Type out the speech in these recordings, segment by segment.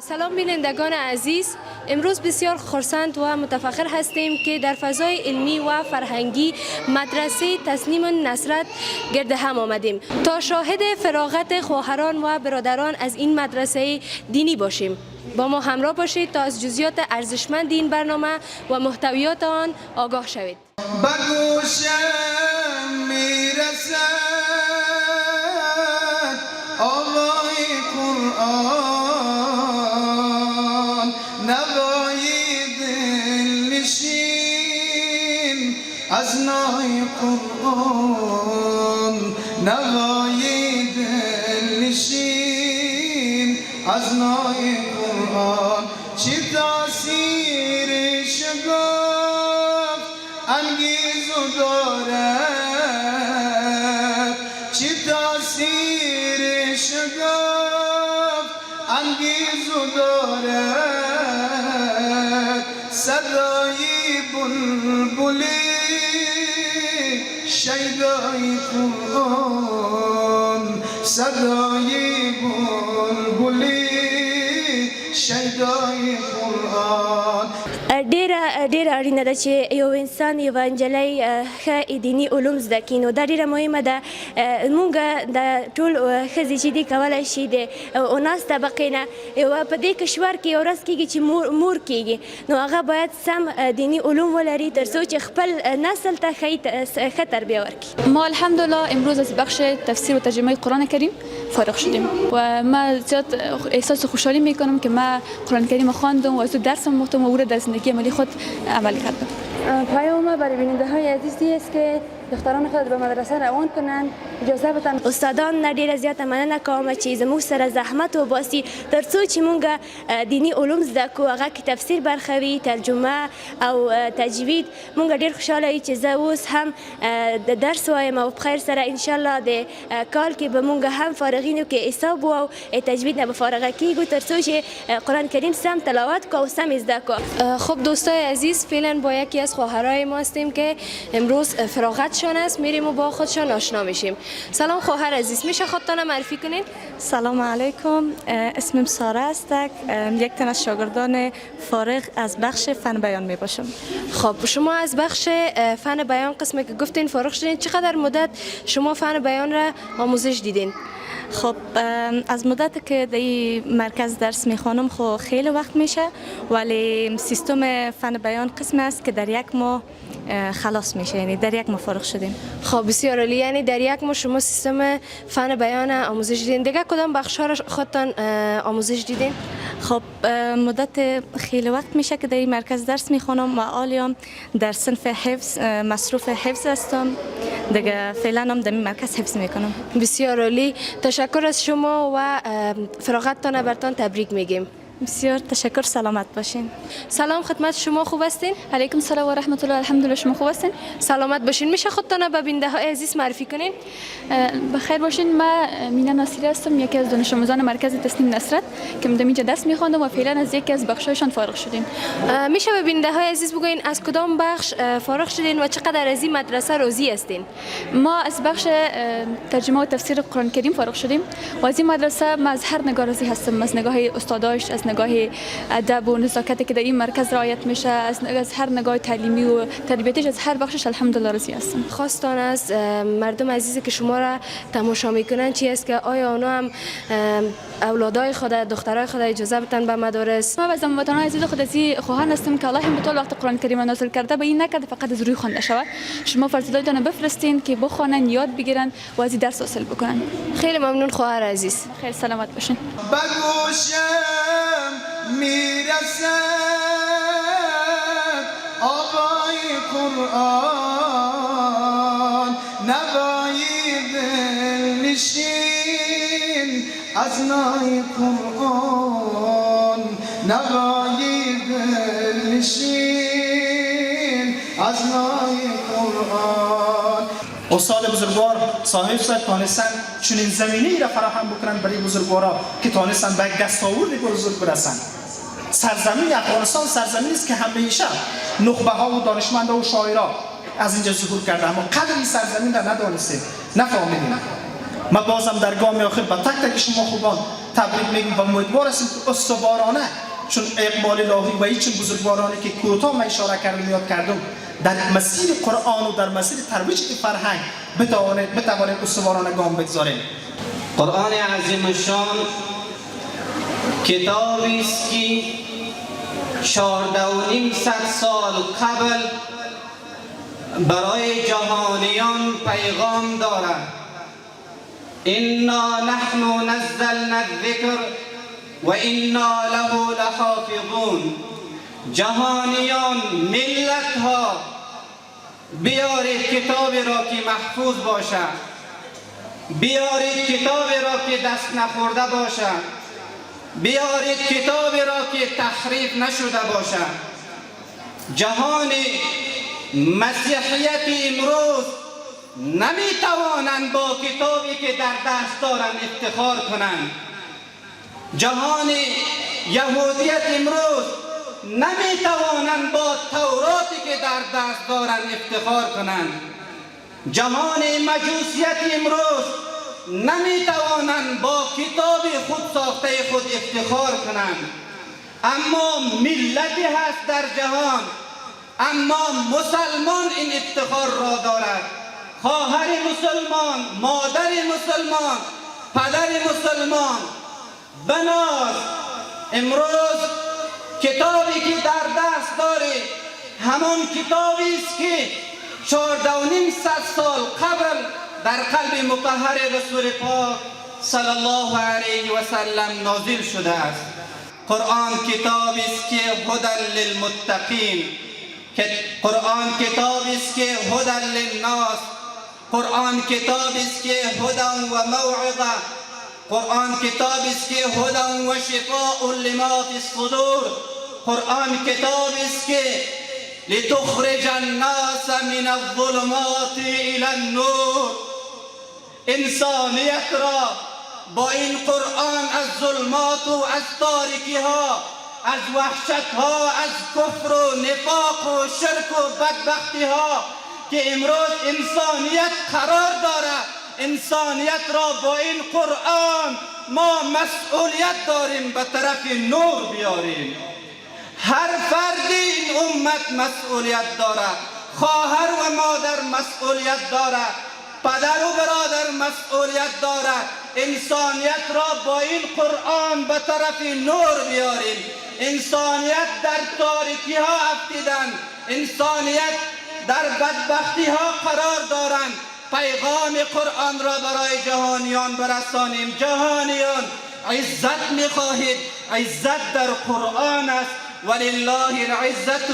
سلام بینندگان عزیز، امروز بسیار خرسند و متفخر هستیم که در فضای علمی و فرهنگی مدرسه تسنیم نصرت گرد هم آمدیم تا شاهد فراغت خواهران و برادران از این مدرسه دینی باشیم. با ما همراه باشید تا از جزئیات ارزشمند این برنامه و محتویات آن آگاه شوید. از نای قرآن نوای دل نشین، از نای قرآن چه تأثیر شگفت انگیز دارد، چه تأثیر شگفت انگیز دارد. صدای بلبلی شیدای قرآن، صدای بلبلی شیدای قرآن. ډیر اړینه ده چې یو انسان یو نجلۍ ښه دیني علوم زده کړي، نو دا ډیره مهمه ده. موږ د ټول ښځې چې دي کولی شي د اوناس طبقې نه یوه په دې کشور کې یو ورځ کېږي چې مور کېږي، نو هغه باید سم دیني علوم ولري تر څو چې خپل نسل ته ښه تربیه ورکړي. ما الحمدلله امروز از بخش تفسیر و ترجمه قرآن کریم فارغ شدیم و ما زیاد احساس خوشحالی میکنم که ما قرآن کریم خواندم و از درسم گفتم و او را در زندگی عملی خود عمل کردم. پیام ما برای بیننده های عزیزی است که دختران خود به مدرسه روان کنند. اجازه بدن استادان نه ډیره زیاته مننه کوم چې زموږ سره زحمت وباسي تر څو چې موږ دینی علوم زده کړو، هغه کې تفسیر برخه وي، ترجمه او تجوید. موږ ډیر خوشاله یو چې زه اوس هم د درس وایم او په خیر سره ان شاء الله د کال کې به موږ هم فارغینو کې حساب او تجوید نه به فارغه کیږو تر څو چې قرآن کریم سم تلاوت کو و سم زده کو. خب دوستای عزیز، فعلا با یکی از خواهرای ما هستیم که امروز فراغتشان است، میریم و با خودشان آشنا میشیم. سلام خواهر عزیز، میشه خودتان معرفی کنین؟ سلام علیکم، اسمم ساره است، یک تن از شاگردان فارغ از بخش فن بیان می باشم. خب شما از بخش فن بیان قسمی که گفتین فارغ شدین، چقدر مدت شما فن بیان را آموزش دیدین؟ خب از مدت که در این مرکز درس میخوانم خب خیلی وقت میشه، ولی سیستم فن بیان قسمی است که در یک ماه خلاص میشه، یعنی در یک ماه فارغ شدیم. خب بسیار عالی، یعنی در یک ماه شما سیستم فن بیان آموزش دیدین. دیگه کدام بخش ها را خودتان آموزش دیدین؟ خب مدت خیلی وقت میشه که در این مرکز درس میخوانم و حالیام در صنف حفظ مصروف حفظ هستم. دیگه فعلا هم در این مرکز حفظ میکنم. بسیار عالی، تشکر از شما و فراغتتان برتان تبریک میگیم. بسیار تشکر، سلامت باشین. سلام خدمت شما، خوب هستین؟ علیکم السلام و رحمت الله، الحمدلله. شما خوب هستین؟ سلامت باشین. میشه خودتان به بیننده های عزیز معرفی کنین؟ بخیر باشین. ما مینا ناصری هستم، یکی از دانش آموزان مرکز تسنیم نصرت که من اینجا درس میخواندم و فعلا از یکی از بخشایشان فارغ شدیم. میشه به بیننده های عزیز بگوین از کدام بخش فارغ شدین و چقدر از این مدرسه راضی هستین؟ ما از بخش ترجمه و تفسیر قرآن کریم فارغ شدیم و از این مدرسه ما از هر نگاه راضی هستم، از نگاه استاداش، از نگاه ادب و نزاکتی که در این مرکز رعایت میشه، از هر نگاه تعلیمی و تربیتیش، از هر بخشش الحمدلله راضی هستم. خواستان از مردم عزیزی که شما را تماشا میکنن چی است که آیا اونا هم اولادای خود، دخترای خود اجازه بدن به مدارس؟ ما از هموطنان عزیز خود از خواهان هستم که الله هم به طول وقت قرآن کریم نازل کرده به این نکرده فقط از روی خوانده شود. شما فرزندانتان بفرستین که بخوانن، یاد بگیرن و از درس حاصل بکنن. خیلی ممنون خواهر عزیز. خیلی سلامت باشین. میرسد آقای قرآن، نوای دل نشین، از نای قرآن نوای دل نشین، از نای قرآن. استاد بزرگوار صاحب شد تانستن چنین زمینه‌ای را فراهم بکنن برای بزرگوارا که تانستن به دستاورد بزرگ برسن. سرزمین افغانستان سرزمینی است که همیشه نخبه‌ها و دانشمندان و شاعران از اینجا ظهور کرده، اما قدر این سرزمین را ندانستیم، نفهمیدیم. ما بازم در گام آخر با تک تک شما خوبان تبریک میگیم و امیدوار هستیم که استوارانه چون اقبال الهی و این چون بزرگوارانی که کوتاه من اشاره کردم یاد کردم در مسیر قرآن و در مسیر ترویج فرهنگ بتوانیم استوارانه گام بگذاریم. قرآن عظیم شان کتابی است که 14,500 سال قبل برای جهانیان پیغام دارد. انا نحن نزلنا الذکر و انا له لحافظون. جهانیان، ملت ها، بیارید کتابی را که محفوظ باشد، بیارید کتابی را که دست نخورده باشد، بیارید کتابی را که تحریف نشده باشد. جهان مسیحیت امروز نمیتوانند با کتابی که در دست دارند افتخار کنند. جهان یهودیت امروز نمیتوانند با توراتی که در دست دارند افتخار کنند. جهان مجوسیت امروز نمیتوانند با کتاب خود ساخته خود افتخار کنند. اما ملتی هست در جهان، اما مسلمان این افتخار را دارد. خواهر مسلمان، مادر مسلمان، پدر مسلمان بناز امروز کتابی که در دست داری همان کتابی است که 14,500 سال قبل در قلب مطهر رسول پاک صلی الله علیه و سلم نازل شده است. قرآن کتابی است که هدی للمتقین، قرآن کتابی است که هدی للناس، قرآن کتابی است که هدی و موعظه، قرآن کتابی است که هدی و شفاء لما فی الصدور، قرآن کتابی است که لتخرج الناس من الظلمات الى النور. انسانیت را با این قرآن از ظلمات و از تاریکی ها، از وحشت ها، از کفر و نفاق و شرک و بدبختی ها که امروز انسانیت قرار دارد، انسانیت را با این قرآن ما مسئولیت داریم به طرف نور بیاریم. هر فردی این امت مسئولیت دارد، خواهر و مادر مسئولیت دارد، پدر و برادر مسئولیت دارد. انسانیت را با این قرآن به طرف نور بیاریم. انسانیت در تاریکی ها افتیدن، انسانیت در بدبختی ها قرار دارند. پیغام قرآن را برای جهانیان برسانیم. جهانیان عزت میخواهید، عزت در قرآن است. ولله العزة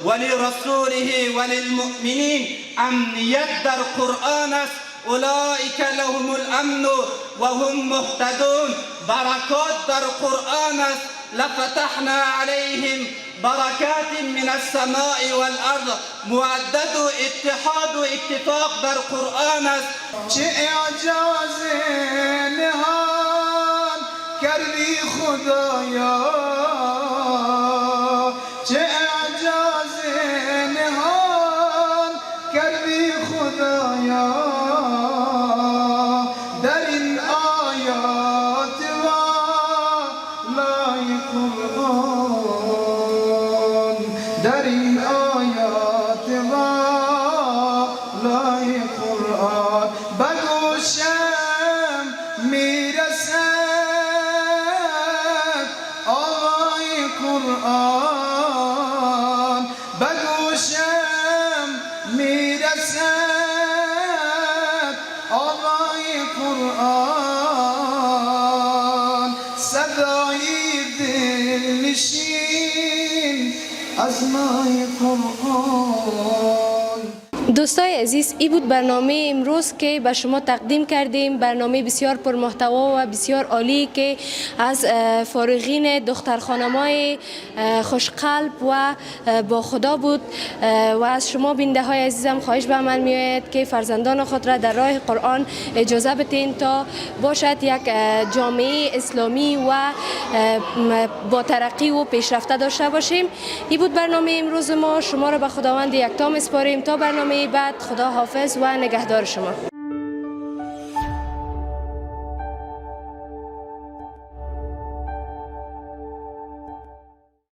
ولرسوله وللمؤمنین. امنیت در قرآن است. اولئک لهم الامن و هم مهتدون. برکات در قرآن است. لفتحنا علیهم برکات من السماء والارض. مودد و اتحاد و اتفاق در قرآن است. چه اعجاز نهان کردی خدایا، چه اعجاز نهان کردی خدایا در این آیات والای قرآن، در این آیات والای قرآن. به گوشم میرسد آوای قرآن، به گوشم میرسد آوای قرآن. صدای دلنشین از مای قرآن. دوستای عزیز، این بود برنامه امروز که به شما تقدیم کردیم. برنامه بسیار پرمحتوا و بسیار عالی که از فارغین دخترخانم‌های خوشقلب و با خدا بود و از شما بیننده های عزیزم خواهش به عمل می آید که فرزندان خود را در راه قرآن اجازه بدین تا باشد یک جامعه اسلامی و با ترقی و پیشرفته داشته باشیم. این بود برنامه امروز ما. شما را به خداوند یکتا می‌سپاریم تا برنامه بعد. خدا حافظ و نگهدار شما.